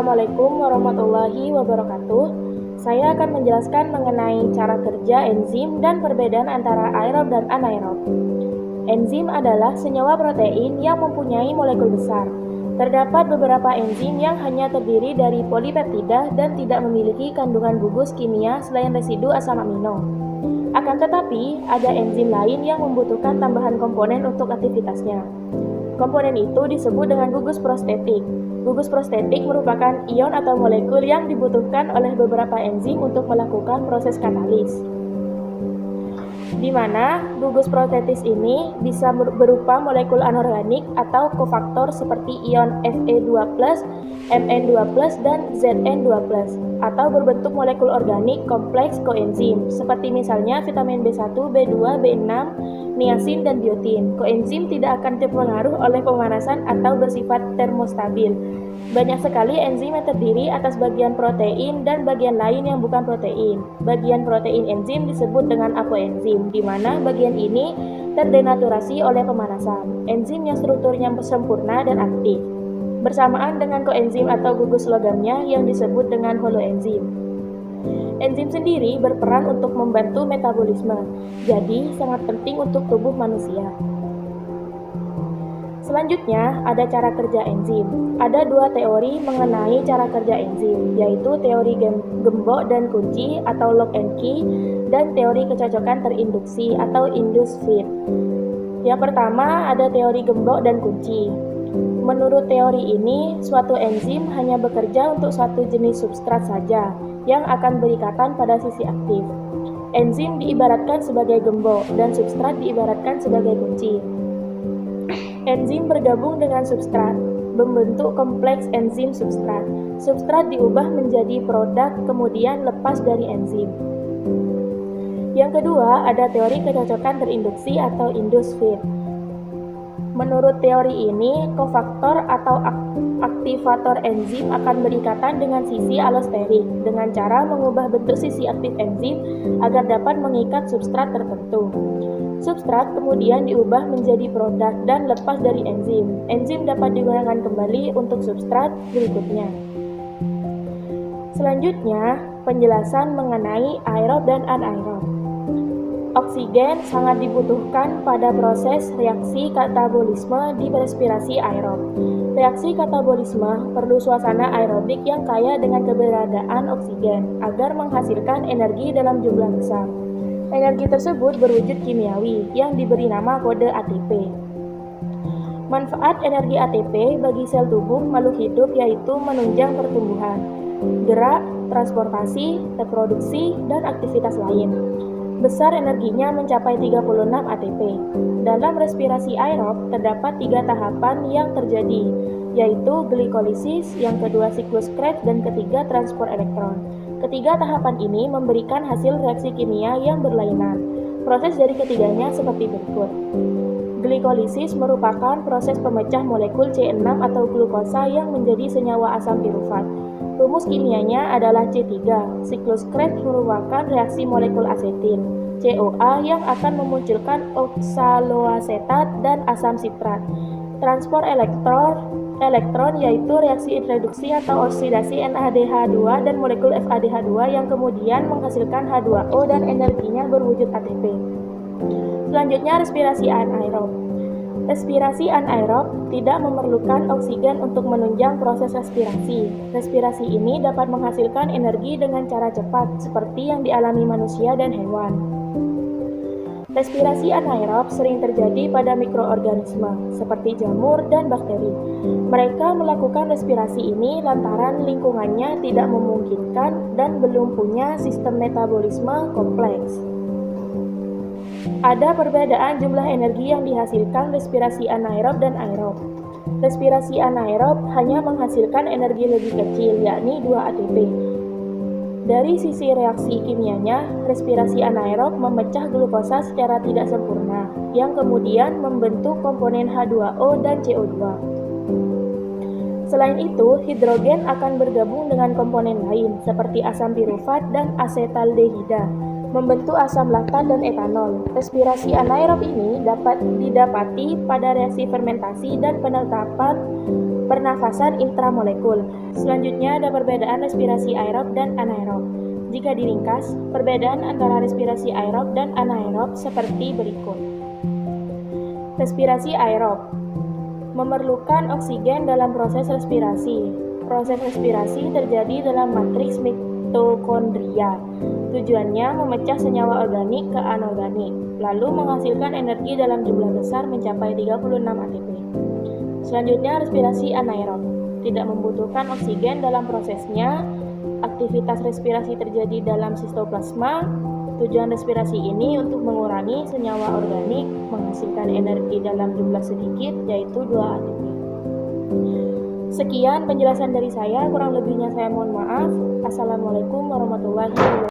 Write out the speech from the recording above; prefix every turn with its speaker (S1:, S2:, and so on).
S1: Assalamualaikum warahmatullahi wabarakatuh. Saya akan menjelaskan mengenai cara kerja enzim dan perbedaan antara aerob dan anaerob. Enzim adalah senyawa protein yang mempunyai molekul besar. Terdapat beberapa enzim yang hanya terdiri dari polipeptida dan tidak memiliki kandungan gugus kimia selain residu asam amino. Akan tetapi, ada enzim lain yang membutuhkan tambahan komponen untuk aktivitasnya. Komponen itu disebut dengan gugus prostetik. Gugus prostetik merupakan ion atau molekul yang dibutuhkan oleh beberapa enzim untuk melakukan proses katalis. Di mana gugus prostetis ini bisa berupa molekul anorganik atau kofaktor seperti ion Fe2+, Mn2+, dan Zn2+, atau berbentuk molekul organik kompleks koenzim, seperti misalnya vitamin B1, B2, B6, niacin, dan biotin. Koenzim tidak akan terpengaruh oleh pemanasan atau bersifat termostabil. Banyak sekali enzim yang terdiri atas bagian protein dan bagian lain yang bukan protein. Bagian protein enzim disebut dengan apoenzim, di mana bagian ini terdenaturasi oleh pemanasan. Enzim yang strukturnya sempurna dan aktif, bersamaan dengan koenzim atau gugus logamnya yang disebut dengan holoenzim. Enzim sendiri berperan untuk membantu metabolisme, jadi sangat penting untuk tubuh manusia. Selanjutnya, ada cara kerja enzim. Ada dua teori mengenai cara kerja enzim, yaitu teori gembok dan kunci atau lock and key, dan teori kecocokan terinduksi atau induced fit. Yang pertama, ada teori gembok dan kunci. Menurut teori ini, suatu enzim hanya bekerja untuk satu jenis substrat saja yang akan berikatan pada sisi aktif. Enzim diibaratkan sebagai gembok dan substrat diibaratkan sebagai kunci. Enzim bergabung dengan substrat, membentuk kompleks enzim substrat. Substrat diubah menjadi produk, kemudian lepas dari enzim. Yang kedua, ada teori kecocokan terinduksi atau induced fit. Menurut teori ini, kofaktor atau aktivator enzim akan berikatan dengan sisi allosterik dengan cara mengubah bentuk sisi aktif enzim agar dapat mengikat substrat tertentu. Substrat kemudian diubah menjadi produk dan lepas dari enzim. Enzim dapat digunakan kembali untuk substrat berikutnya. Selanjutnya, penjelasan mengenai aerob dan anaerob. Oksigen sangat dibutuhkan pada proses reaksi katabolisme di respirasi aerob. Reaksi katabolisme perlu suasana aerobik yang kaya dengan keberadaan oksigen agar menghasilkan energi dalam jumlah besar. Energi tersebut berwujud kimiawi yang diberi nama kode ATP. Manfaat energi ATP bagi sel tubuh makhluk hidup yaitu menunjang pertumbuhan, gerak, transportasi, reproduksi, dan aktivitas lain. Besar energinya mencapai 36 ATP. Dalam respirasi aerob terdapat 3 tahapan yang terjadi, yaitu glikolisis, yang kedua siklus Krebs, dan ketiga transport elektron. Ketiga tahapan ini memberikan hasil reaksi kimia yang berlainan. Proses dari ketiganya seperti berikut. Glikolisis merupakan proses pemecah molekul C6 atau glukosa yang menjadi senyawa asam pirufat. Rumus kimianya adalah C3. Siklus Krebs merupakan reaksi molekul asetil, CoA, yang akan memunculkan oksaloasetat dan asam sitrat. Transport elektron yaitu reaksi reduksi atau oksidasi NADH2 dan molekul FADH2 yang kemudian menghasilkan H2O dan energinya berwujud ATP. Selanjutnya, respirasi anaerob. Respirasi anaerob tidak memerlukan oksigen untuk menunjang proses respirasi. Respirasi ini dapat menghasilkan energi dengan cara cepat, seperti yang dialami manusia dan hewan. Respirasi anaerob sering terjadi pada mikroorganisme, seperti jamur dan bakteri. Mereka melakukan respirasi ini lantaran lingkungannya tidak memungkinkan dan belum punya sistem metabolisme kompleks. Ada perbedaan jumlah energi yang dihasilkan respirasi anaerob dan aerob. Respirasi anaerob hanya menghasilkan energi lebih kecil, yakni 2 ATP. Dari sisi reaksi kimianya, respirasi anaerob memecah glukosa secara tidak sempurna, yang kemudian membentuk komponen H2O dan CO2. Selain itu, hidrogen akan bergabung dengan komponen lain, seperti asam pirufat dan asetaldehida. membentuk asam laktat dan etanol. Respirasi anaerob ini dapat didapati pada reaksi fermentasi dan penetapan pernafasan intramolekul. Selanjutnya ada perbedaan respirasi aerob dan anaerob. Jika diringkas, perbedaan antara respirasi aerob dan anaerob seperti berikut. Respirasi aerob memerlukan oksigen dalam proses respirasi. Proses respirasi terjadi dalam matriks mitokondria. Tujuannya memecah senyawa organik ke anorganik, lalu menghasilkan energi dalam jumlah besar mencapai 36 ATP. Selanjutnya, respirasi anaerob tidak membutuhkan oksigen dalam prosesnya. Aktivitas respirasi terjadi dalam sitoplasma. Tujuan respirasi ini untuk mengurangi senyawa organik, menghasilkan energi dalam jumlah sedikit, yaitu 2 ATP. Sekian penjelasan dari saya, kurang lebihnya saya mohon maaf. Assalamualaikum warahmatullahi wabarakatuh.